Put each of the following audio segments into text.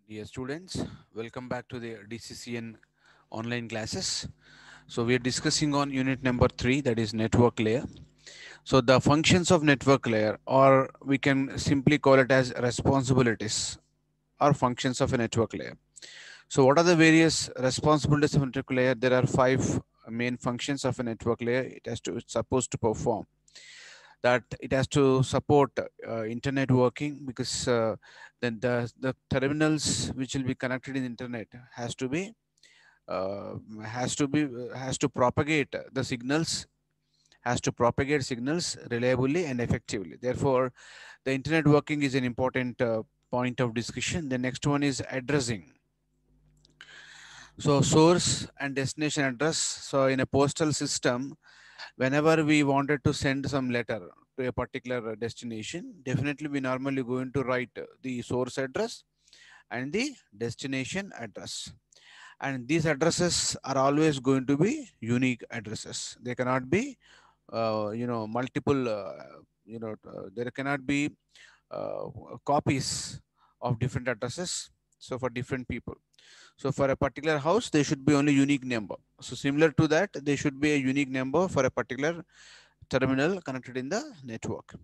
Dear students, welcome back to the DCCN online classes. So we are discussing on unit number 3, that is network layer. So the functions of network layer, or we can simply call it as responsibilities or functions of a network layer. So what are the various responsibilities of a network layer? There are 5 main functions of a network layer. It's supposed to perform. That it has to support internet working, because then the terminals which will be connected in internet uh, has to propagate the signals, has to propagate signals reliably and effectively. Therefore, the internet working is an important point of discussion. The next one is addressing. So source and destination address. So in a postal system, whenever we wanted to send some letter to a particular destination, definitely we normally going to write the source address and the destination address. And these addresses are always going to be unique addresses. They cannot be, multiple, there cannot be uh, copies of different addresses. So for different people. So for a particular house, there should be only unique number. So similar to that, there should be a unique number for a particular terminal connected in the network.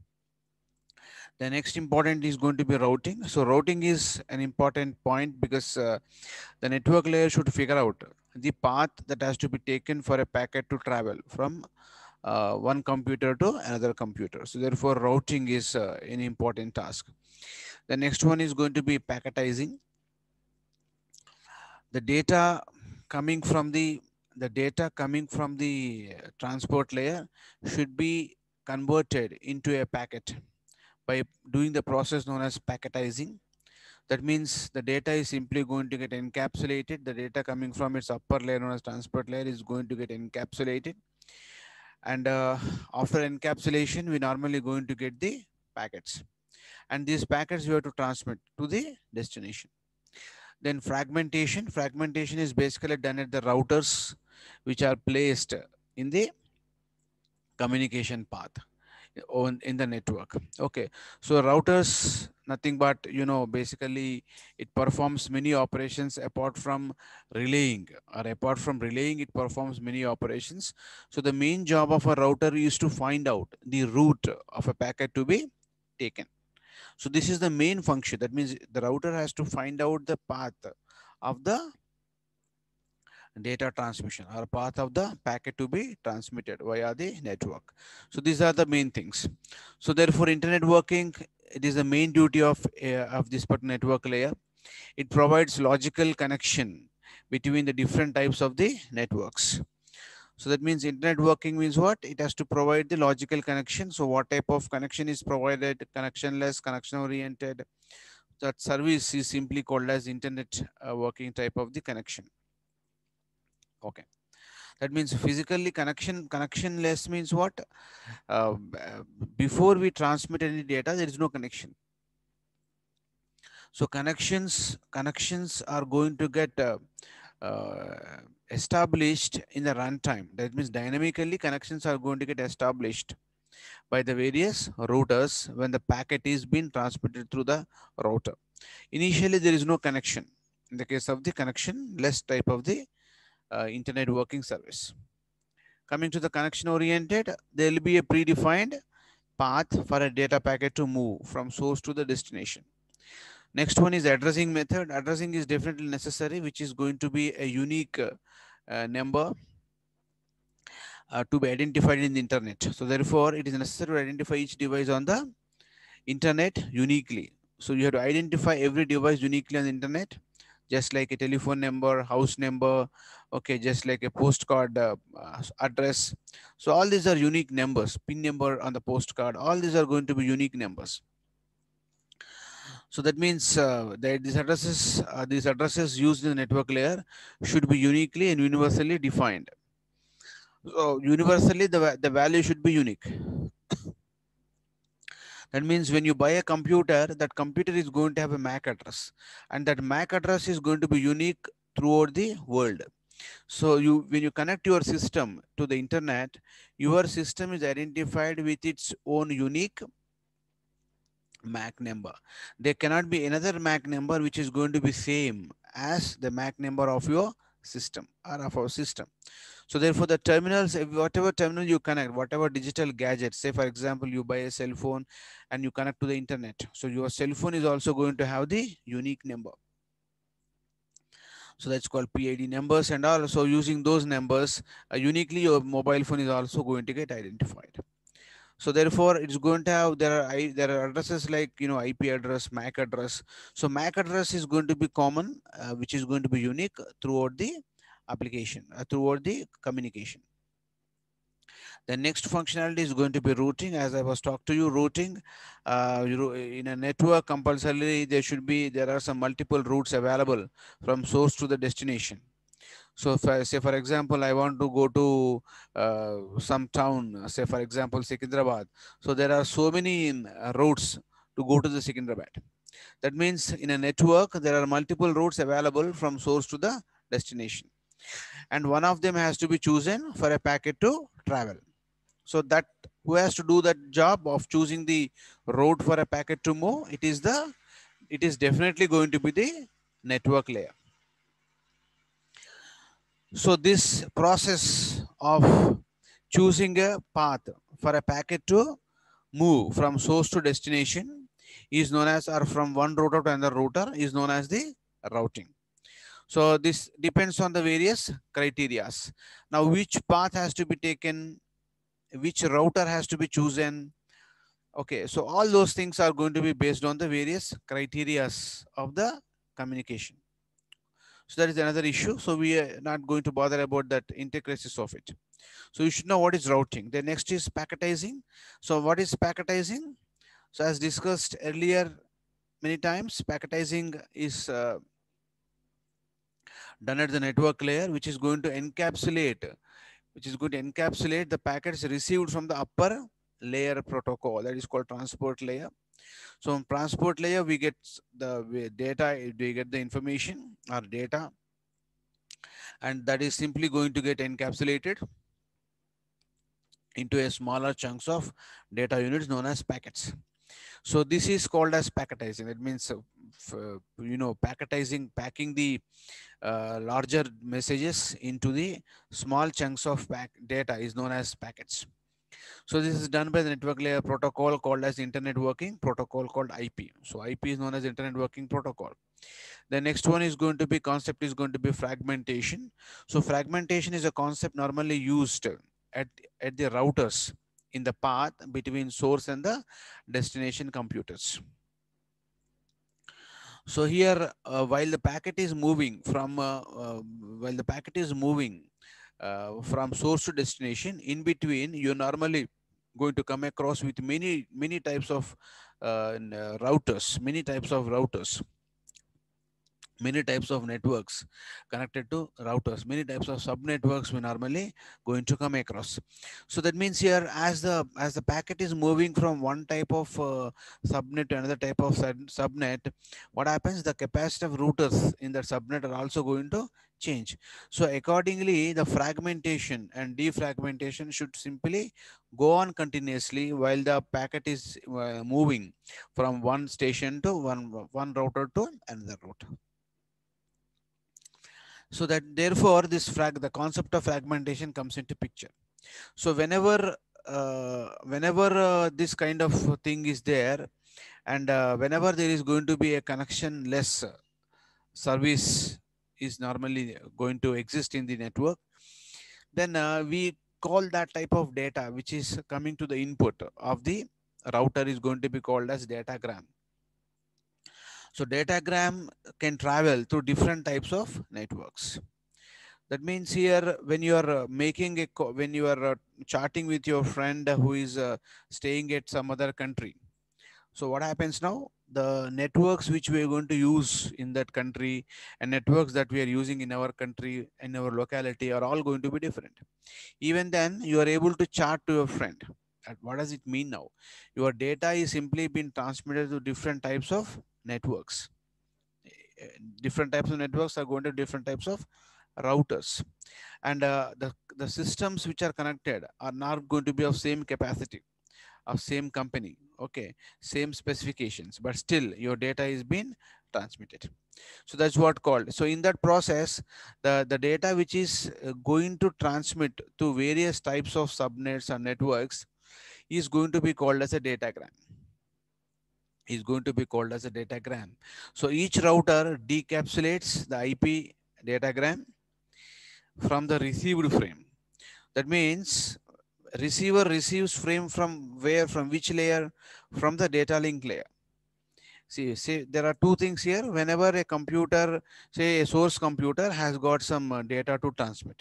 The next important is going to be routing. So routing is an important point, because the network layer should figure out the path that has to be taken for a packet to travel from one computer to another computer. So therefore, routing is an important task. The next one is going to be packetizing. The data coming from the transport layer should be converted into a packet by doing the process known as packetizing. That means the data is simply going to get encapsulated. The data coming from its upper layer known as transport layer is going to get encapsulated. And after encapsulation, we normally going to get the packets. And these packets we have to transmit to the destination. Then fragmentation. Fragmentation is basically done at the routers which are placed in the communication path on in the network. Okay, so routers, nothing but, basically it performs many operations apart from relaying, or apart from relaying it performs many operations. So the main job of a router is to find out the route of a packet to be taken. So this is the main function. That means the router has to find out the path of the data transmission, or path of the packet to be transmitted via the network. So these are the main things. So therefore, internet working, it is the main duty of this particular network layer. It provides logical connection between the different types of the networks. So that means internet working means what? It has to provide the logical connection. So what type of connection is provided? Connectionless, connection oriented. That service is simply called as internet working type of the connection. Okay. That means physically connectionless means what? Uh, Before we transmit any data, there is no connection. So connections are going to get established in the runtime. That means dynamically connections are going to get established by the various routers when the packet is being transmitted through the router. Initially, there is no connection. In the case of the connectionless type of the internet working service. Coming to the connection oriented, there will be a predefined path for a data packet to move from source to the destination. Next one is addressing method. Addressing is definitely necessary, which is going to be a unique number to be identified in the internet. So therefore, it is necessary to identify each device on the internet uniquely. So you have to identify every device uniquely on the internet, just like a telephone number, house number, okay, just like a postcard address. So all these are unique numbers, pin number on the postcard, all these are going to be unique numbers. So that means that these addresses used in the network layer should be uniquely and universally defined. So universally, the value should be unique. That means when you buy a computer, that computer is going to have a MAC address, and that MAC address is going to be unique throughout the world. So when you connect your system to the internet, your system is identified with its own unique MAC number. There cannot be another MAC number which is going to be same as the MAC number of your system or of our system. So therefore the terminals, whatever terminal you connect, whatever digital gadget, say for example, you buy a cell phone and you connect to the internet. So your cell phone is also going to have the unique number. So that's called PID numbers, and also using those numbers uniquely, your mobile phone is also going to get identified. So therefore it's going to have, there are addresses like, IP address, MAC address. So MAC address is going to be common, which is going to be unique throughout the application, throughout the communication. The next functionality is going to be routing. As I was talking to you, routing, in a network, compulsorily there are some multiple routes available from source to the destination. So if I say, for example, I want to go to some town, say for example, Secunderabad. So there are so many routes to go to the Secunderabad. That means in a network, there are multiple routes available from source to the destination. And one of them has to be chosen for a packet to travel. So that, who has to do that job of choosing the road for a packet to move? It is definitely going to be the network layer. So this process of choosing a path for a packet to move from source to destination is known as, or from one router to another router, is known as the routing. So this depends on the various criterias. Now, which path has to be taken, which router has to be chosen. Okay, so all those things are going to be based on the various criterias of the communication. So that is another issue. So we are not going to bother about that intricacies of it. So you should know what is routing. The next is packetizing. So what is packetizing? So as discussed earlier many times, packetizing is done at the network layer, which is going to encapsulate the packets received from the upper layer protocol, that is called transport layer. So on transport layer, we get the data, we get the information or data, and that is simply going to get encapsulated into a smaller chunks of data units known as packets. So this is called as packetizing. It means, packetizing, packing the larger messages into the small chunks of data is known as packets. So this is done by the network layer protocol called as Internet Working Protocol, called IP. So IP is known as Internet Working Protocol. The next one is going to be, concept is going to be fragmentation. So fragmentation is a concept normally used at, at the routers in the path between source and the destination computers. So here, while the packet is moving from source to destination, in between, you're normally going to come across with many types of routers, many types of networks connected to routers, many types of sub networks we normally going to come across. So that means here, as the packet is moving from one type of subnet to another type of subnet, what happens, the capacity of routers in that subnet are also going to change. So accordingly, the fragmentation and defragmentation should simply go on continuously while the packet is moving from one station to one router to another router. So that therefore the concept of fragmentation comes into picture. So whenever this kind of thing is there, and whenever there is going to be a connection less service is normally going to exist in the network, then we call that type of data which is coming to the input of the router is going to be called as datagram. So datagram can travel through different types of networks. That means here, when you are when you are chatting with your friend who is staying at some other country, so what happens now? The networks which we are going to use in that country and networks that we are using in our country and our locality are all going to be different. Even then, you are able to chat to your friend. And what does it mean now? Your data is simply being transmitted to different types of networks. Different types of networks are going to different types of routers, and the systems which are connected are not going to be of same capacity. of same company, okay, same specifications, but still your data is being transmitted. So that's what called. So in that process, the data which is going to transmit to various types of subnets and networks is going to be called as a datagram. Is going to be called as a datagram. So each router decapsulates the IP datagram from the received frame. That means receiver receives frame from where, from which layer? From the data link layer. See, there are two things here. Whenever a computer, say a source computer has got some data to transmit.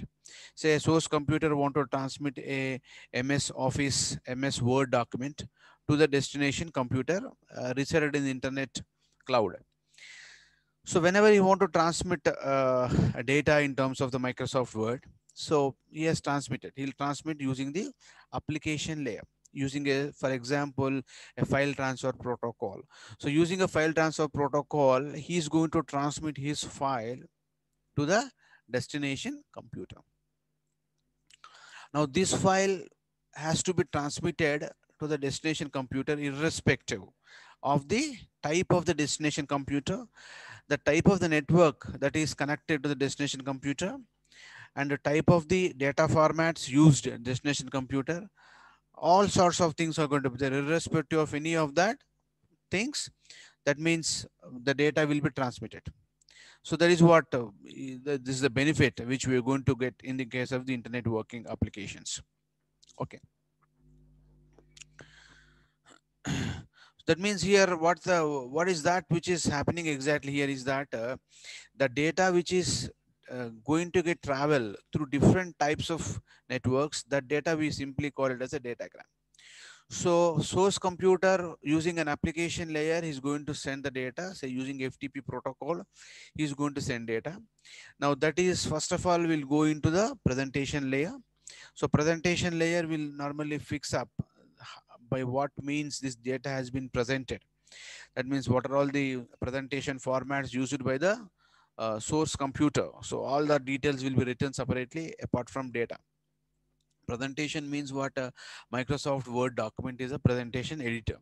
Say a source computer want to transmit a MS Office, MS Word document to the destination computer resided in the internet cloud. So whenever you want to transmit data in terms of the Microsoft Word, so he has transmitted. He'll transmit using the application layer, using a, for example, a file transfer protocol. So using a file transfer protocol, he's going to transmit his file to the destination computer. Now this file has to be transmitted to the destination computer irrespective of the type of the destination computer, the type of the network that is connected to the destination computer, and the type of the data formats used in destination computer. All sorts of things are going to be there irrespective of any of that things. That means the data will be transmitted. So that is what this is the benefit which we are going to get in the case of the internet working applications. Okay. That means here what is that which is happening exactly here is that the data which is going to get travel through different types of networks, that data we simply call it as a datagram. So source computer using an application layer is going to send the data, say using FTP protocol, is going to send data. Now that is, first of all, will go into the presentation layer. So presentation layer will normally fix up by what means this data has been presented. That means what are all the presentation formats used by the source computer. So all the details will be written separately apart from data. Presentation means what? Microsoft Word document is a presentation editor.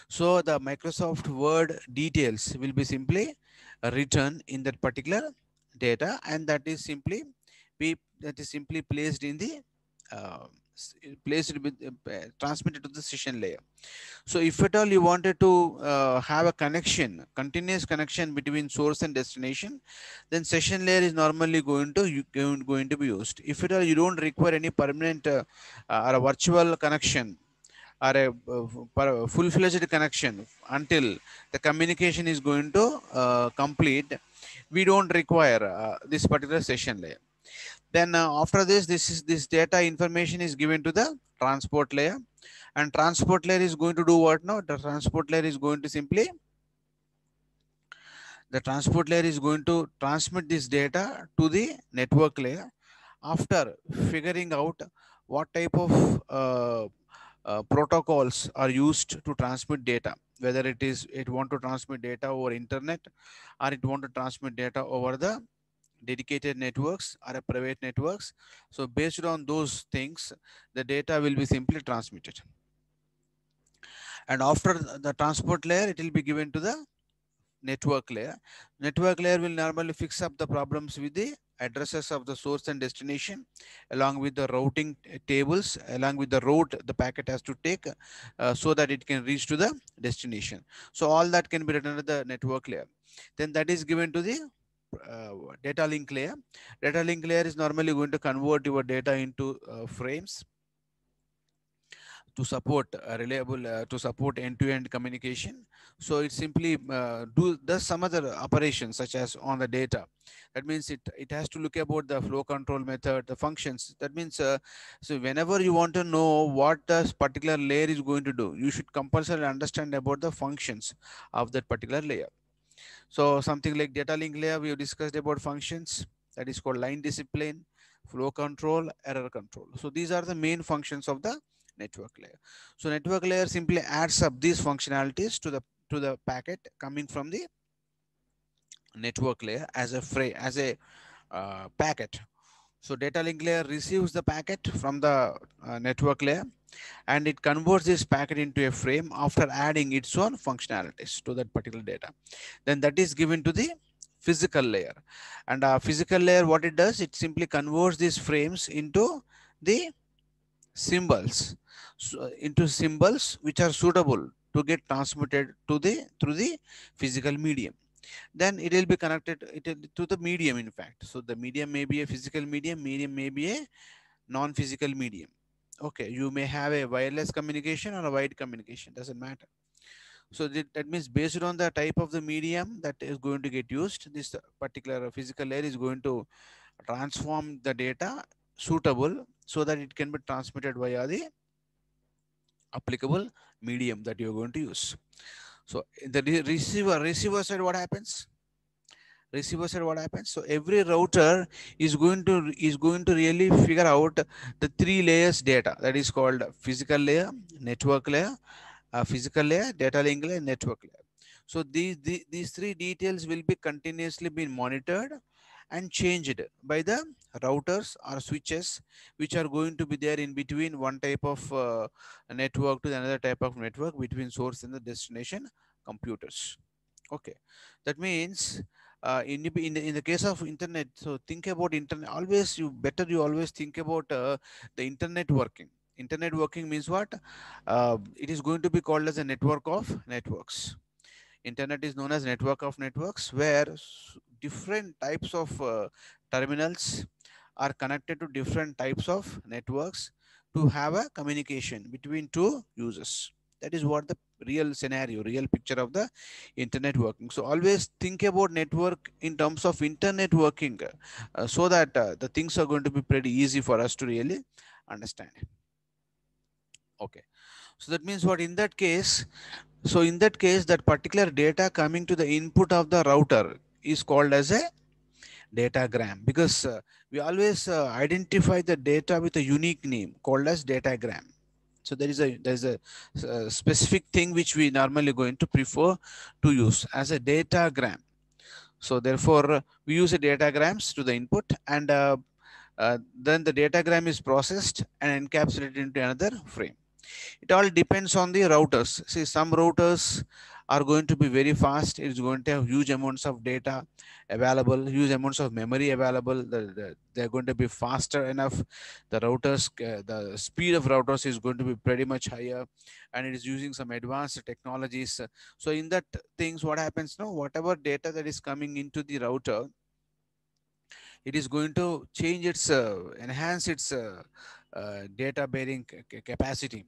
So the Microsoft Word details will be simply written in that particular data, and that is simply placed in the uh, placed with transmitted to the session layer. So if at all you wanted to have a connection, continuous connection between source and destination, then session layer is normally going to be used. If at all you don't require any permanent or a virtual connection or a full-fledged connection until the communication is going to complete, we don't require this particular session layer. Then after this data information is given to the transport layer, and transport layer is going to do what now? The transport layer is going to simply transmit this data to the network layer after figuring out what type of protocols are used to transmit data, whether it want to transmit data over internet, or it want to transmit data over the dedicated networks or a private networks. So based on those things, the data will be simply transmitted. And after the transport layer, it will be given to the network layer. Network layer will normally fix up the problems with the addresses of the source and destination, along with the routing tables, along with the route the packet has to take, so that it can reach to the destination. So all that can be written under the network layer. Then that is given to the data link layer. Data link layer is normally going to convert your data into frames to support reliable to support end-to-end communication. So it simply does some other operations such as on the data. That means it has to look about the flow control method, the functions. That means so whenever you want to know what this particular layer is going to do, you should compulsorily understand about the functions of that particular layer. So something like data link layer, we have discussed about functions, that is called line discipline, flow control, error control. So these are the main functions of the network layer. So network layer simply adds up these functionalities to the packet coming from the network layer as a packet. So data link layer receives the packet from the network layer, and it converts this packet into a frame after adding its own functionalities to that particular data. Then that is given to the physical layer, and physical layer, what it does, it simply converts these frames into the symbols, so, into symbols which are suitable to get transmitted to the through the physical medium. Then it will be connected to the medium, in fact. So the medium may be a physical medium may be a non-physical medium. Okay, you may have a wireless communication or a wired communication, doesn't matter. So that means based on the type of the medium that is going to get used, this particular physical layer is going to transform the data suitable so that it can be transmitted via the applicable medium that you're going to use. So in the receiver side, what happens? Receiver side, what happens? So every router is going to really figure out the three layers data, that is called physical layer, network layer, physical layer, data link layer, network layer. So these three details will be continuously being monitored and changed by the routers or switches, which are going to be there in between one type of network to another type of network between source and the destination computers. Okay, that means in the case of internet, so think about internet. Always you always think about the internet working. Internet working means what? It is going to be called as a network of networks. Internet is known as network of networks, where different types of terminals are connected to different types of networks to have a communication between two users. That is what the real scenario, real picture of the internet working. So always think about network in terms of internet working, so that the things are going to be pretty easy for us to really understand. Okay, so that means what, in that case, so in that case, that particular data coming to the input of the router is called as a datagram, because we always identify the data with a unique name called as datagram. So there is a specific thing which we normally going to prefer to use as a datagram. So therefore, we use a datagrams to the input, and then the datagram is processed and encapsulated into another frame. It all depends on the routers. See, some routers are going to be very fast. It's going to have huge amounts of data available, huge amounts of memory available. They're going to be faster enough. The routers, the speed of routers is going to be pretty much higher, and it is using some advanced technologies. So in that things, what happens now? Whatever data that is coming into the router, it is going to change its, enhance its data bearing capacity.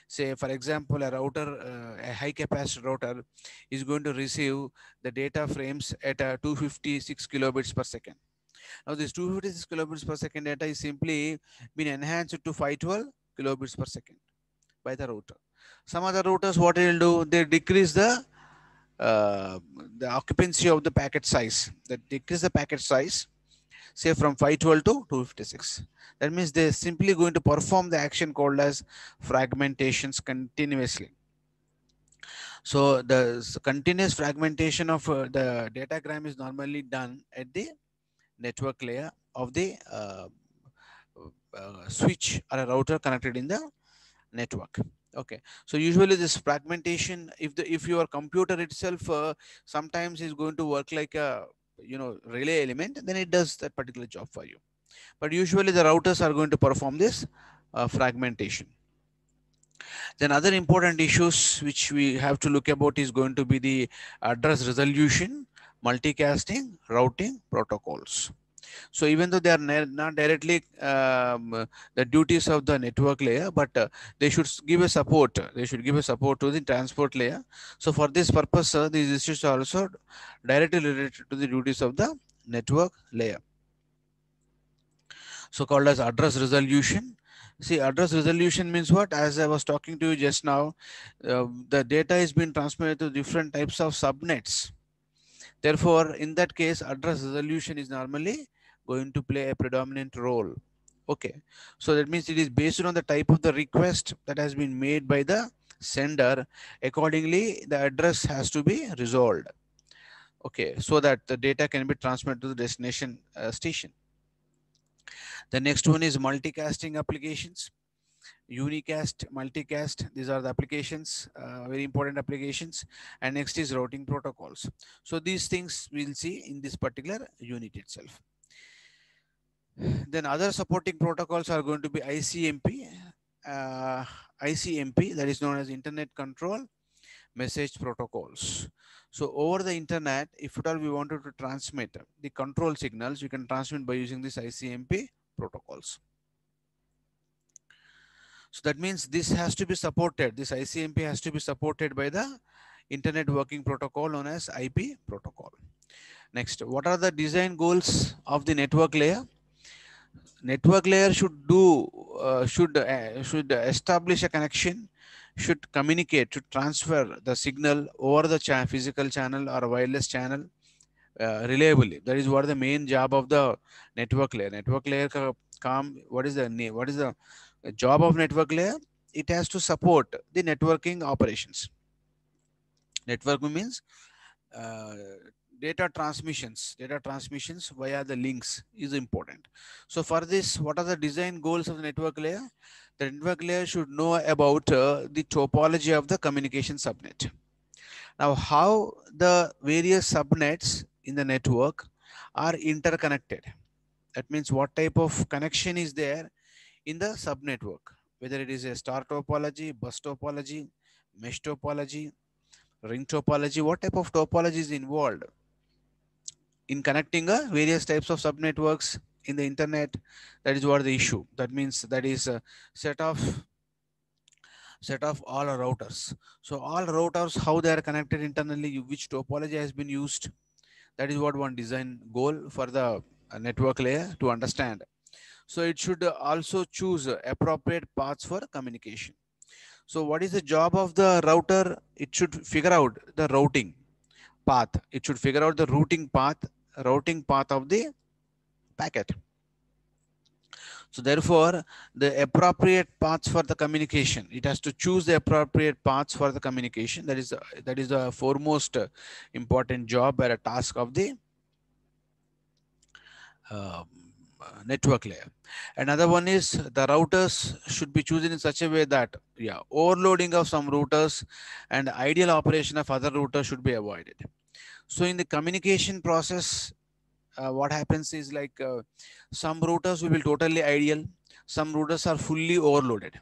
Say, for example, a router, a high capacity router is going to receive the data frames at 256 kilobits per second. Now, this 256 kilobits per second data is simply been enhanced to 512 kilobits per second by the router. Some other routers, what they will do, they decrease uh, the occupancy of the packet size. They decrease the packet size, say from 512 to 256. That means they're simply going to perform the action called as fragmentations continuously. So the continuous fragmentation of the datagram is normally done at the network layer of the switch or a router connected in the network. Okay, so usually this fragmentation, if your computer itself sometimes is going to work like a relay element, then it does that particular job for you. But usually the routers are going to perform this fragmentation. Then other important issues which we have to look about is going to be the address resolution, multicasting, routing protocols. So even though they are not directly the duties of the network layer, but they should give a support. They should give a support to the transport layer. So for this purpose, these issues are also directly related to the duties of the network layer. So called as address resolution. See, address resolution means what? As I was talking to you just now, the data is being transmitted to different types of subnets. Therefore, in that case, address resolution is normally going to play a predominant role. Okay, so that means it is based on the type of the request that has been made by the sender. Accordingly, the address has to be resolved. Okay, so that the data can be transmitted to the destination station. The next one is multicasting applications. unicast, multicast. These are the applications, very important applications. And next is routing protocols. So these things we'll see in this particular unit itself. Then other supporting protocols are going to be ICMP, uh, ICMP, that is known as Internet Control Message Protocols. So over the internet, if at all we wanted to transmit the control signals, we can transmit by using this ICMP protocols. So that means this has to be supported. This ICMP has to be supported by the Internet Working Protocol known as IP protocol. Next, what are the design goals of the network layer? Network layer should establish a connection, should communicate, to transfer the signal over the physical channel or wireless channel reliably. That is what the main job of the network layer. Network layer what is the name? What is the job of network layer? It has to support the networking operations. Network means uh, data transmissions via the links is important. So for this, what are the design goals of the network layer? The network layer should know about the topology of the communication subnet. Now, how the various subnets in the network are interconnected. That means what type of connection is there in the subnetwork, whether it is a star topology, bus topology, mesh topology, ring topology, what type of topology is involved in connecting various types of subnetworks in the internet. That is what the issue. That means that is a set of all routers. So all routers, how they are connected internally, which topology has been used. That is what one design goal for the network layer to understand. So it should also choose appropriate paths for communication. So what is the job of the router? It should figure out the routing path. It should figure out the routing path of the packet. So therefore, the appropriate paths for the communication, it has to choose the appropriate paths for the communication. That is the foremost important job or a task of the uh, network layer. Another one is the routers should be chosen in such a way that, yeah, overloading of some routers and ideal operation of other routers should be avoided. So in the communication process, what happens is like some routers will be totally ideal, some routers are fully overloaded.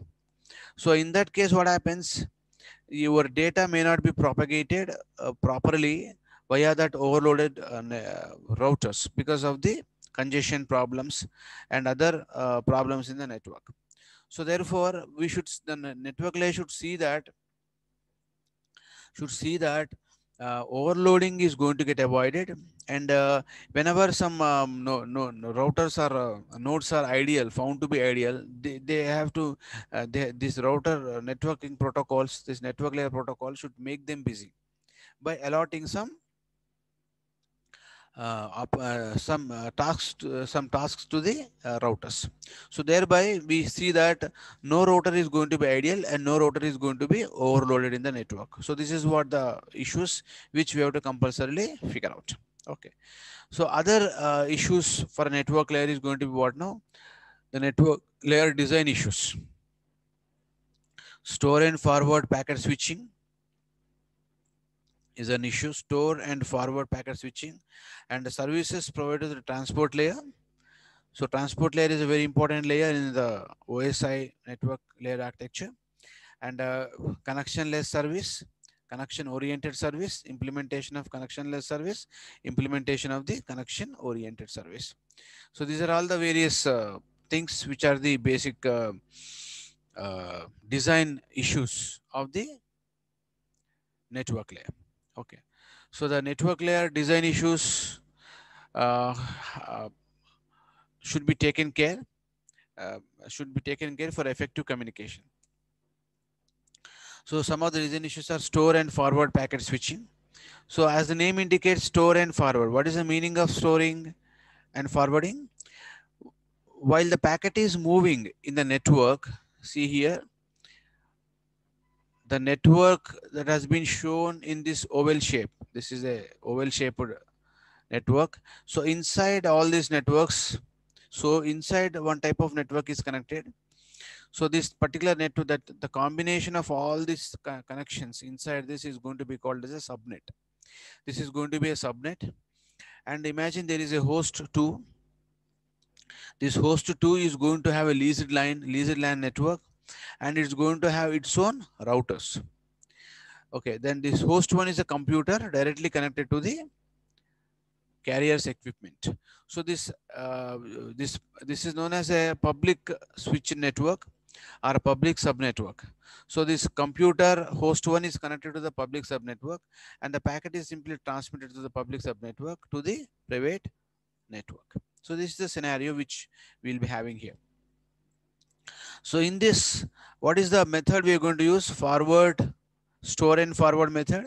So in that case, what happens, your data may not be propagated properly via that overloaded routers because of the congestion problems and other problems in the network. So therefore the network layer should see that overloading is going to get avoided. And whenever some no routers or nodes are ideal, found to be ideal, they have to this router networking protocols, this network layer protocol should make them busy by allotting some tasks to the routers. So thereby we see that no router is going to be ideal and no router is going to be overloaded in the network. So this is what the issues which we have to compulsorily figure out. Okay. So other issues for a network layer is going to be what now? The network layer design issues. Store and forward packet switching is an issue. Store and forward packet switching and the services provided to the transport layer. So transport layer is a very important layer in the OSI network layer architecture. And connectionless service, connection oriented service, implementation of connectionless service, implementation of the connection oriented service. So these are all the various things which are the basic design issues of the network layer. Okay. So the network layer design issues uh, uh, should be taken care uh, for effective communication. So some of the design issues are store and forward packet switching. So as the name indicates, store and forward. What is the meaning of storing and forwarding? While the packet is moving in the network, see here, the network that has been shown in this oval shape. This is a oval shaped network. So inside all these networks, so inside one type of network is connected. So this particular network, that the combination of all these connections inside this is going to be called as a subnet. This is going to be a subnet. And imagine there is a host 2. This host 2 is going to have a leased LAN network, and it's going to have its own routers. Okay, then this host 1 is a computer directly connected to the carrier's equipment. So this is known as a public switch network or a public subnetwork. So this computer host 1 is connected to the public subnetwork, and the packet is simply transmitted to the public subnetwork to the private network. So this is the scenario which we'll be having here. So in this, what is the method we are going to use? Store and forward method.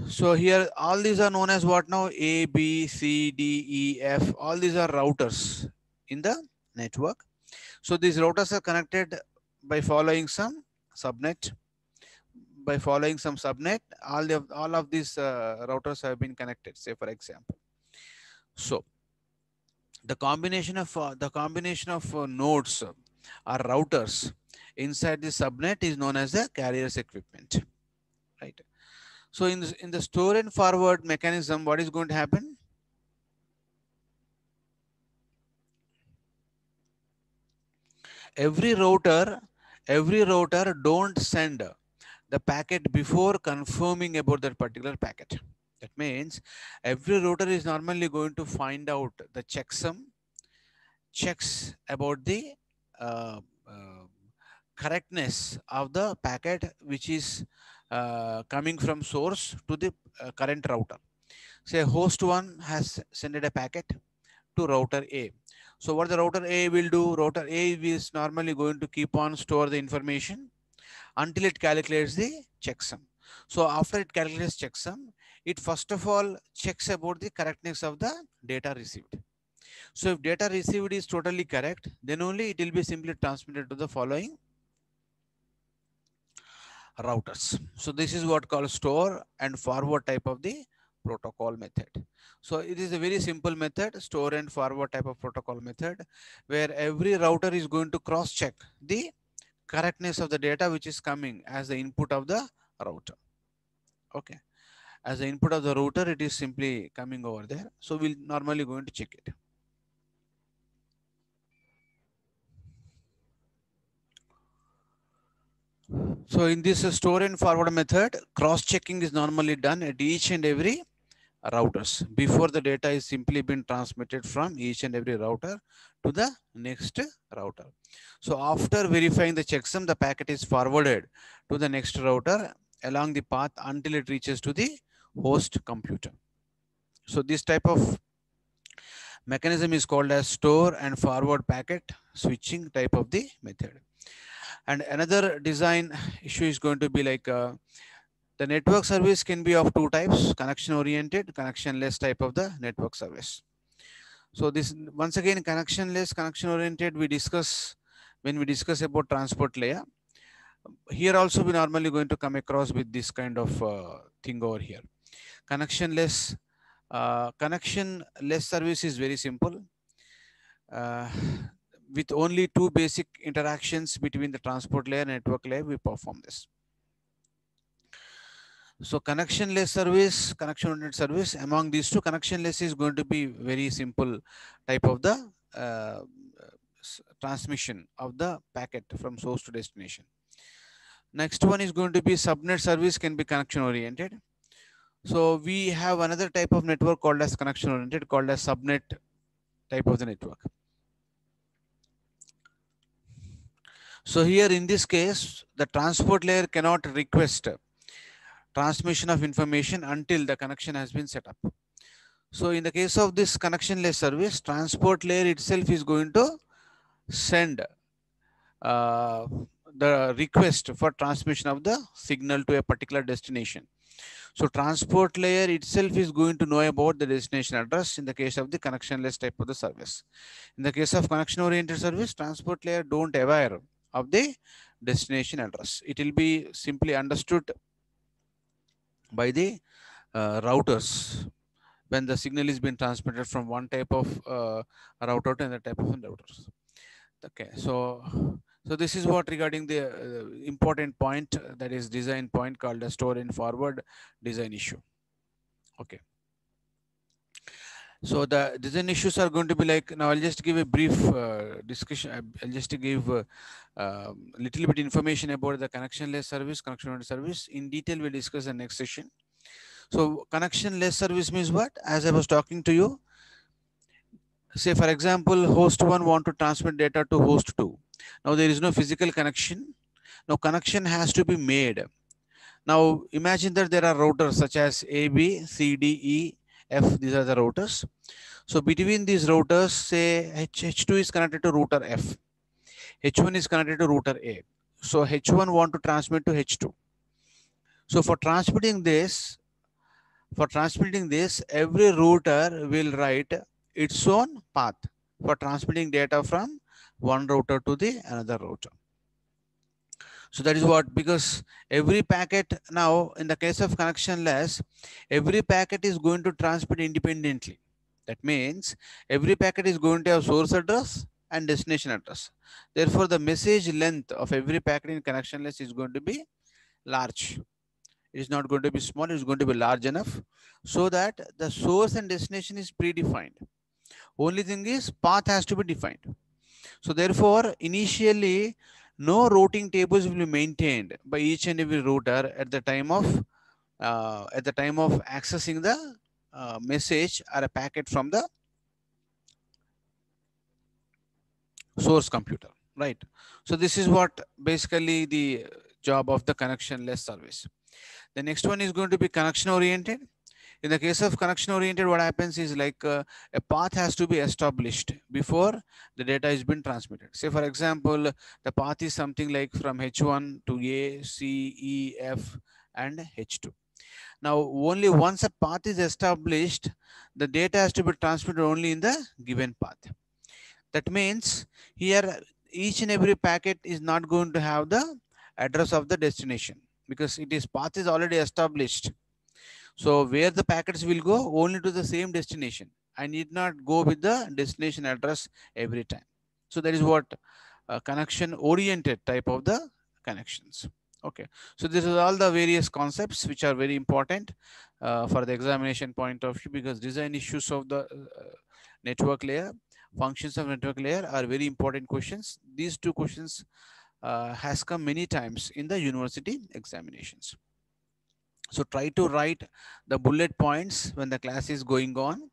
So here all these are known as what now? A, B, C, D, E, F. All these are routers in the network. So these routers are connected by following some subnet. All of these routers have been connected, say for example. So the combination of nodes or routers inside the subnet is known as the carrier's equipment, right? So in the store and forward mechanism, what is going to happen? Every router don't send the packet before confirming about that particular packet. That means every router is normally going to find out the checksum, checks about the uh, uh, correctness of the packet which is coming from source to the current router. Say host 1 has sent a packet to router A. So what the router A will do, router A is normally going to keep on store the information until it calculates the checksum. So after it calculates checksum, it first of all checks about the correctness of the data received. So if data received is totally correct, then only it will be simply transmitted to the following routers. So this is what called store and forward type of the protocol method. So it is a very simple method, store and forward type of protocol method, where every router is going to cross check the correctness of the data which is coming as the input of the router. Okay, as the input of the router, it is simply coming over there. So we'll normally going to check it. So in this store and forward method, cross checking is normally done at each and every routers before the data is simply been transmitted from each and every router to the next router. So after verifying the checksum, the packet is forwarded to the next router along the path until it reaches to the host computer. So this type of mechanism is called as store and forward packet switching type of the method. And another design issue is going to be like the network service can be of two types: connection oriented, connectionless type of the network service. So this once again, connectionless, connection oriented, we discuss when we discuss about transport layer. Here also we normally going to come across with this kind of thing over here. Connectionless service is very simple. Uh, with only two basic interactions between the transport layer and network layer, we perform this. So connectionless service, connection-oriented service, among these two, connectionless is going to be very simple type of the transmission of the packet from source to destination. Next one is going to be subnet service, can be connection oriented. So we have another type of network called as connection oriented, called as subnet type of the network. So here in this case, the transport layer cannot request transmission of information until the connection has been set up. So in the case of this connectionless service, transport layer itself is going to send the request for transmission of the signal to a particular destination. So transport layer itself is going to know about the destination address in the case of the connectionless type of the service. In the case of connection oriented service, transport layer don't aware of the destination address. It will be simply understood by the routers when the signal is being transmitted from one type of router to another type of routers. Okay, so this is what regarding the important point, that is design point, called the store and forward design issue. Okay, so the design issues are going to be like, now I'll just give a brief discussion. I'll just give little bit information about the connectionless service, connection service. In detail we'll discuss the next session. So connectionless service means what? As I was talking to you, say for example, host 1 want to transmit data to host 2. Now there is no physical connection. Now connection has to be made. Now imagine that there are routers such as A, B, C, D, E, F. These are the routers. So between these routers, say H2 is connected to router F. H1 is connected to router A. So H1 want to transmit to H2. So for transmitting this, every router will write its own path for transmitting data from one router to the another router. So that is what, because every packet now, in the case of connectionless, every packet is going to transmit independently. That means every packet is going to have source address and destination address. Therefore, the message length of every packet in connectionless is going to be large. It is not going to be small, it is going to be large enough so that the source and destination is predefined. Only thing is path has to be defined. So therefore, initially, no routing tables will be maintained by each and every router at the time of accessing the message or a packet from the source computer, right? So this is what basically the job of the connectionless service. The next one is going to be connection oriented. In the case of connection oriented, what happens is like a path has to be established before the data is been transmitted. Say for example, the path is something like from H1 to A, C, E, F, and H2. Now, only once a path is established, the data has to be transmitted only in the given path. That means here each and every packet is not going to have the address of the destination because it is path is already established. So where the packets will go only to the same destination. I need not go with the destination address every time. So that is what connection oriented type of the connections. Okay. So this is all the various concepts which are very important for the examination point of view, because design issues of the network layer, functions of network layer are very important questions. These two questions has come many times in the university examinations. So try to write the bullet points when the class is going on.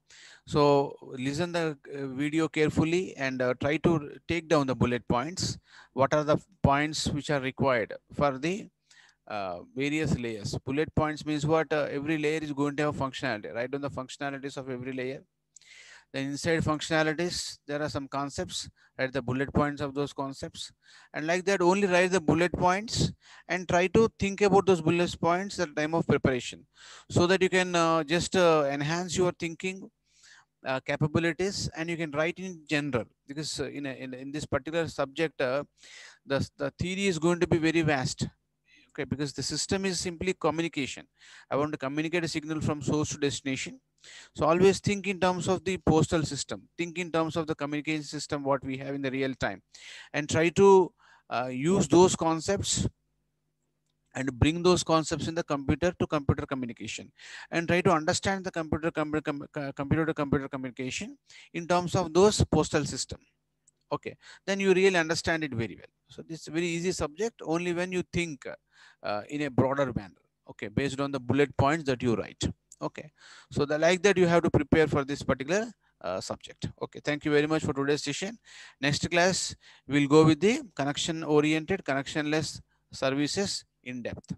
So listen the video carefully and try to take down the bullet points. What are the points which are required for the various layers? Bullet points means what? Every layer is going to have functionality. Write down the functionalities of every layer. Then inside functionalities, there are some concepts, write the bullet points of those concepts. And like that, only write the bullet points and try to think about those bullet points at the time of preparation, so that you can just enhance your thinking capabilities, and you can write in general, because in this particular subject, the theory is going to be very vast. Okay, because the system is simply communication. I want to communicate a signal from source to destination. So always think in terms of the postal system, think in terms of the communication system, what we have in the real time, and try to use those concepts and bring those concepts in the computer to computer communication, and try to understand the computer to computer communication in terms of those postal system. Okay, then you really understand it very well. So this is a very easy subject only when you think in a broader manner, okay, based on the bullet points that you write. Okay, so like that you have to prepare for this particular subject. Okay, thank you very much for today's session. Next class we'll go with the connection oriented, connectionless services in depth.